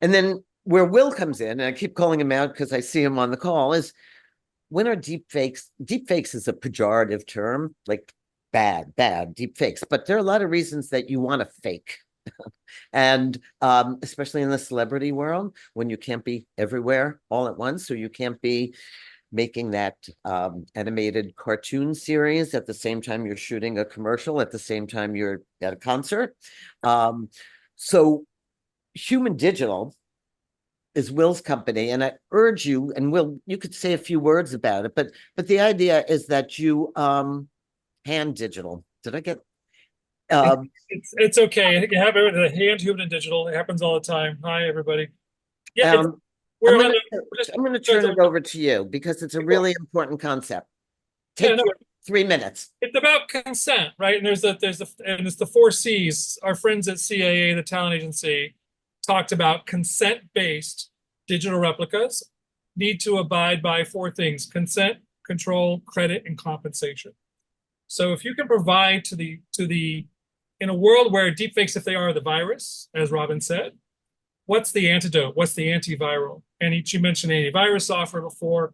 And then where Will comes in, and I keep calling him out because I see him on the call, is when are deep fakes? Deep fakes is a pejorative term, like bad deep fakes. But there are a lot of reasons that you want to fake. And especially in the celebrity world, when you can't be everywhere all at once, so you can't be making that animated cartoon series at the same time you're shooting a commercial, at the same time you're at a concert. So Human Digital is Will's company, and I urge you, and Will, you could say a few words about it, but the idea is that you hand digital. Did I get It's okay. It happens with the hand, human, and digital. It happens all the time. Hi, everybody. Yeah, um we're I'm on gonna the we're just I'm gonna that's turn it over to you because it's a cool. really important concept. Yeah, Take no, your 3 minutes. it's about consent, right? And it's the four C's. Our friends at CAA, the talent agency, talked about consent-based digital replicas need to abide by four things: consent, control, credit, and compensation. So if you can provide to the in a world where deepfakes, if they are the virus, as Robin said, what's the antidote? What's the antiviral? And you mentioned antivirus software before.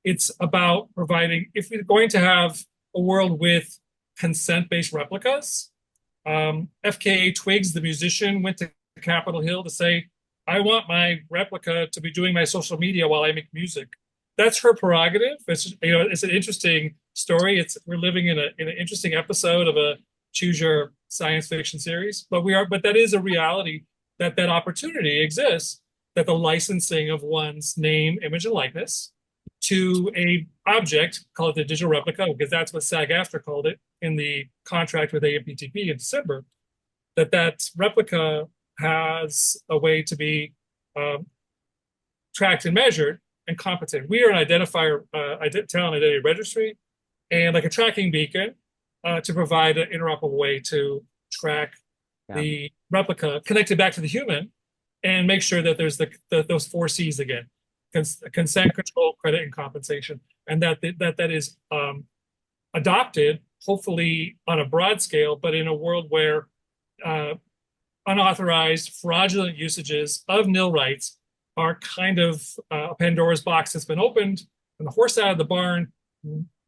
It's about providing, if we're going to have a world with consent-based replicas, FKA Twigs, the musician, went to Capitol Hill to say, I want my replica to be doing my social media while I make music. That's her prerogative. It's an interesting story. We're living in an interesting episode of a choose your science fiction series, but that is a reality that opportunity exists, that the licensing of one's name, image, and likeness to a object, call it the digital replica, because that's what SAG-AFTRA called it in the contract with AMPTP in December, that replica has a way to be um, tracked and measured and compensated. We are an identifier, talent identity registry, and like a tracking beacon to provide an interoperable way to track Yeah. the replica connected back to the human and make sure that there's those four C's again: consent, control, credit, and compensation, and that is adopted hopefully on a broad scale, but in a world where uh, unauthorized, fraudulent usages of nil rights are kind of a Pandora's box that's been opened, and the horse out of the barn.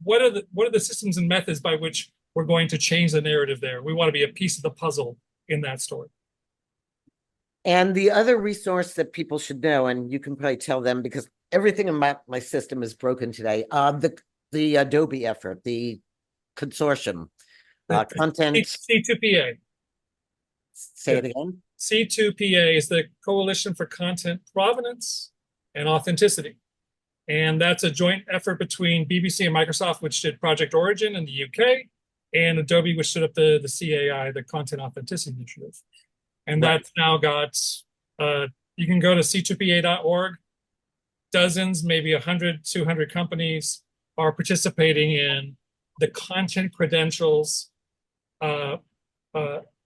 What are the systems and methods by which we're going to change the narrative there? We want to be a piece of the puzzle in that story. And the other resource that people should know, and you can probably tell them because everything in my system is broken today. The Adobe effort, the consortium, content. C2PA. Say it again. C2PA is the Coalition for Content Provenance and Authenticity. And that's a joint effort between BBC and Microsoft, which did Project Origin in the UK, and Adobe, which stood up the CAI, the Content Authenticity Initiative. And Right. that's now got, you can go to c2pa.org. Dozens, maybe 100, 200 companies are participating in the content credentials uh,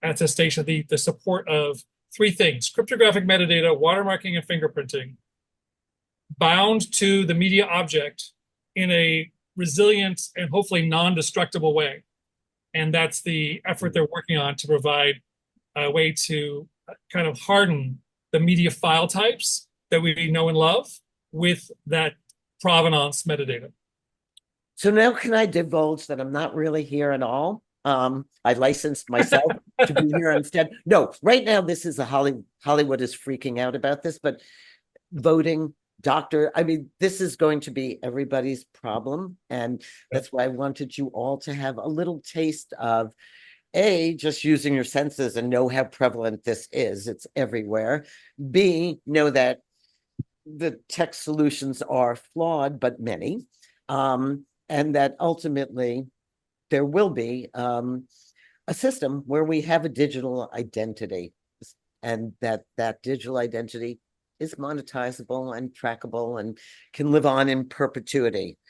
attestation, the support of three things: cryptographic metadata, watermarking, and fingerprinting, bound to the media object in a resilient and hopefully non-destructible way. And that's the effort they're working on to provide a way to kind of harden the media file types that we know and love with that provenance metadata. So now can I divulge that I'm not really here at all? I licensed myself to be here instead. No, right now this is a Hollywood is freaking out about this, but voting, doctor, I mean, this is going to be everybody's problem. And that's why I wanted you all to have a little taste of just using your senses and know how prevalent this is. It's everywhere. B, know that the tech solutions are flawed, but many. And that ultimately there will be a system where we have a digital identity, and that digital identity is monetizable and trackable and can live on in perpetuity.